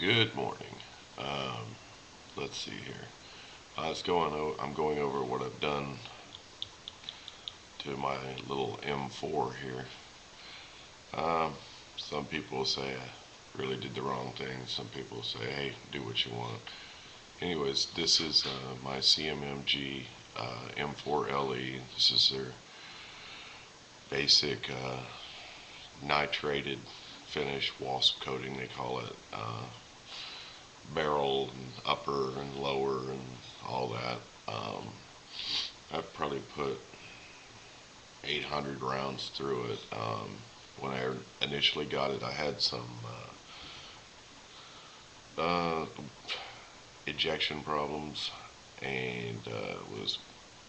Good morning. Um, let's see here. I'm going over what I've done to my little M4 here. Um, some people say I really did the wrong thing. Some people say, hey, do what you want. Anyways, this is my Cmmg M4 LE. This is their basic nitrated finish, wasp coating they call it. Barrel and upper and lower and all that. I've probably put 800 rounds through it. When I initially got it, I had some ejection problems and was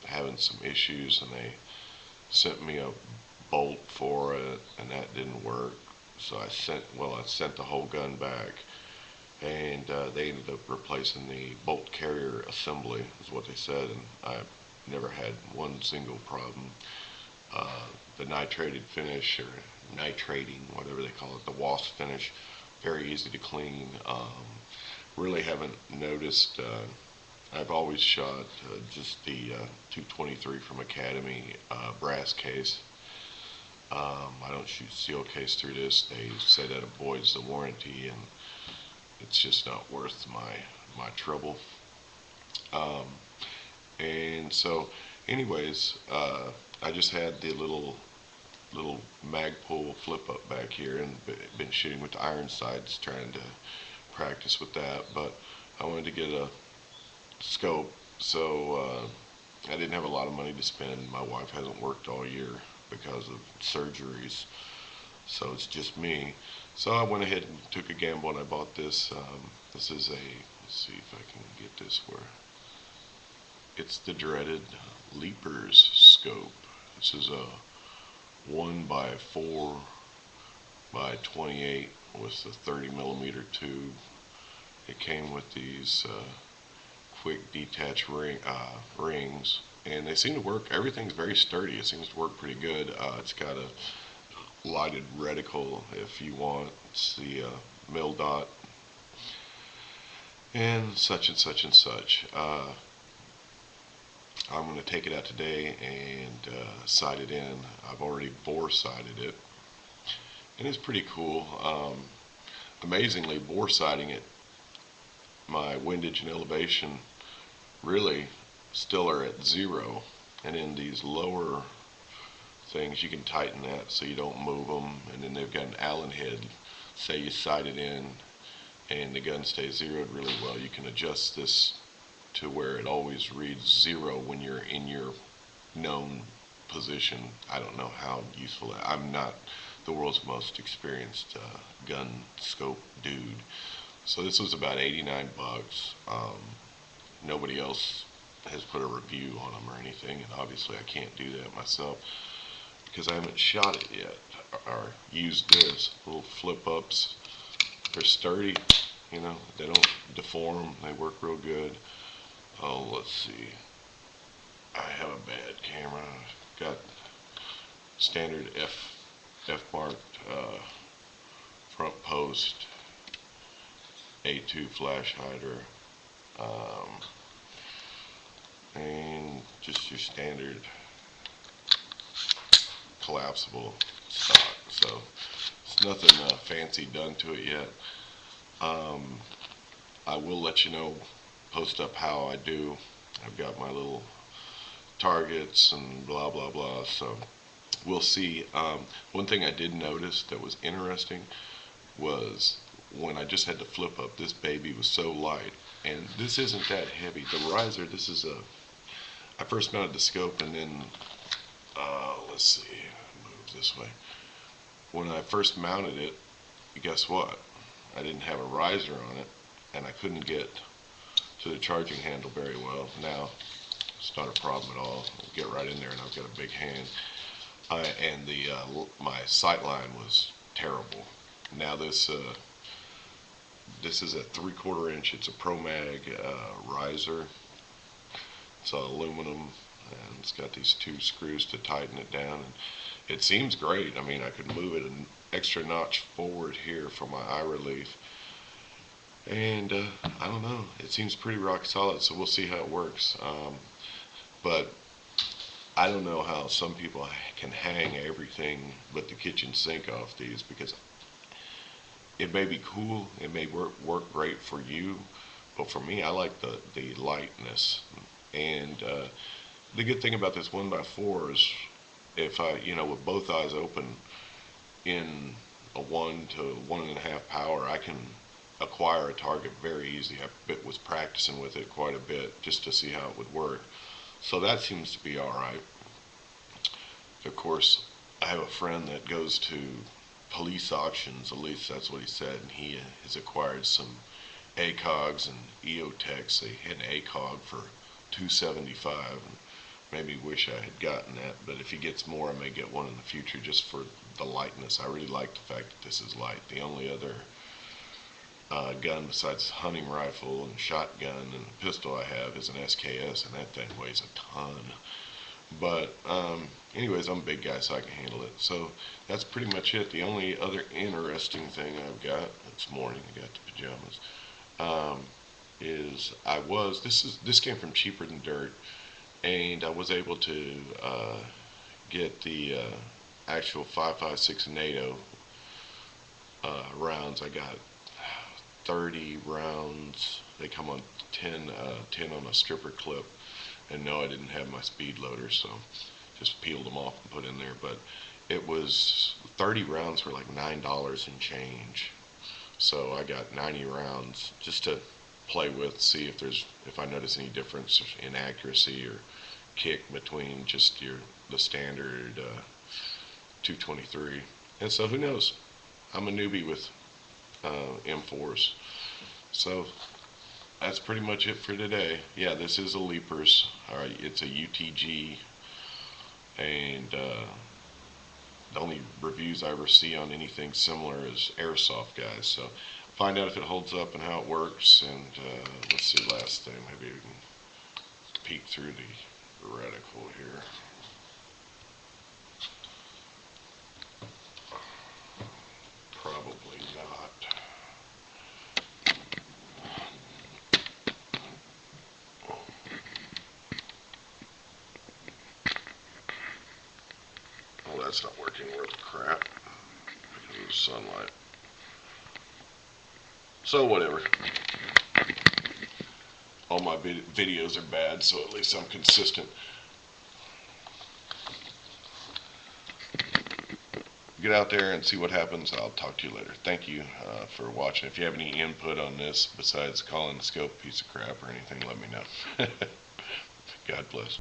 having some issues, and they sent me a bolt for it, and that didn't work. So I sent the whole gun back, and they ended up replacing the bolt carrier assembly, is what they said, and I never had one single problem. The nitrated finish, or nitrating, whatever they call it, the wasp finish, very easy to clean. Really haven't noticed. I've always shot just the 223 from Academy brass case. I don't shoot steel case through this. They say that avoids the warranty, and it's just not worth my trouble. And so, anyways, I just had the little Magpul flip up back here, and been shooting with the iron sights, trying to practice with that. But I wanted to get a scope, so I didn't have a lot of money to spend. My wife hasn't worked all year because of surgeries, so it's just me. So I went ahead and took a gamble, and I bought this. This is let's see if I can get this where, it's the dreaded Leapers scope. This is a 1x4 by 28 with a 30mm tube. It came with these quick detach rings, and they seem to work. Everything's very sturdy. It seems to work pretty good. It's got a lighted reticle if you want. It's the mil dot and such and such and such. I'm going to take it out today and sight it in. I've already bore sighted it, and it's pretty cool. Amazingly, bore sighting it, my windage and elevation really still are at 0, and in these lower things you can tighten that so you don't move them. And then they've got an Allen head. Say you sight it in and the gun stays zeroed really well, you can adjust this to where it always reads 0 when you're in your known position. I don't know how useful that. I'm not the world's most experienced gun scope dude. So this was about 89 bucks. Nobody else has put a review on them or anything, and obviously I can't do that myself because I haven't shot it yet or used this. Little flip ups, they're sturdy, you know, they don't deform, they work real good. Oh, let's see, I have a bad camera. I've got standard F marked front post, A2 flash hider, and just your standard collapsible stock. So it's nothing fancy done to it yet. I will let you know, post up how I do. I've got my little targets and blah blah blah, so we'll see. One thing I did notice that was interesting was when I just had to flip up, this baby was so light, and this isn't that heavy. The riser, this is I first mounted the scope, and then let's see, move this way. When I first mounted it, guess what? I didn't have a riser on it, and I couldn't get to the charging handle very well. Now it's not a problem at all. I'll get right in there, and I've got a big hand. And my sight line was terrible. Now this is a 3/4 inch. It's a Pro Mag riser. It's aluminum, and it's got these 2 screws to tighten it down, and it seems great. I mean, I could move it an extra notch forward here for my eye relief, And I don't know, it seems pretty rock solid, so we'll see how it works. But I don't know how some people can hang everything but the kitchen sink off these, because it may be cool, it may work great for you, but for me, I like the lightness. And the good thing about this 1x4 is, if I, with both eyes open in a 1 to 1.5 power, I can acquire a target very easy. I was practicing with it quite a bit just to see how it would work. So that seems to be alright. Of course, I have a friend that goes to police auctions, at least that's what he said, and he has acquired some ACOGs and EOTechs. They had an ACOG for $275, and maybe wish I had gotten that, but if he gets more, I may get one in the future just for the lightness. I really like the fact that this is light. The only other gun besides hunting rifle and shotgun and pistol I have is an SKS, and that thing weighs a ton. But anyways, I'm a big guy, so I can handle it. So that's pretty much it. The only other interesting thing I've got this morning, I got the pajamas, is this came from Cheaper Than Dirt, and I was able to get the actual 5.56 NATO rounds. I got 30 rounds. They come on 10 on a stripper clip, and no, I didn't have my speed loader, so just peeled them off and put in there. But it was 30 rounds for like $9 and change, so I got 90 rounds just to play with, see if I notice any difference in accuracy or kick between just the standard 223. And so who knows? I'm a newbie with M4s. So that's pretty much it for today. Yeah, this is a Leapers. Alright, it's a UTG, and the only reviews I ever see on anything similar is Airsoft guys. So find out if it holds up and how it works. And let's see, last thing, maybe we can peek through the reticle here. Probably not. Oh, that's not working worth a crap because of the sunlight. So whatever. All my videos are bad, so at least I'm consistent. Get out there and see what happens. I'll talk to you later. Thank you for watching. If you have any input on this besides calling the scope a piece of crap or anything, let me know. God bless.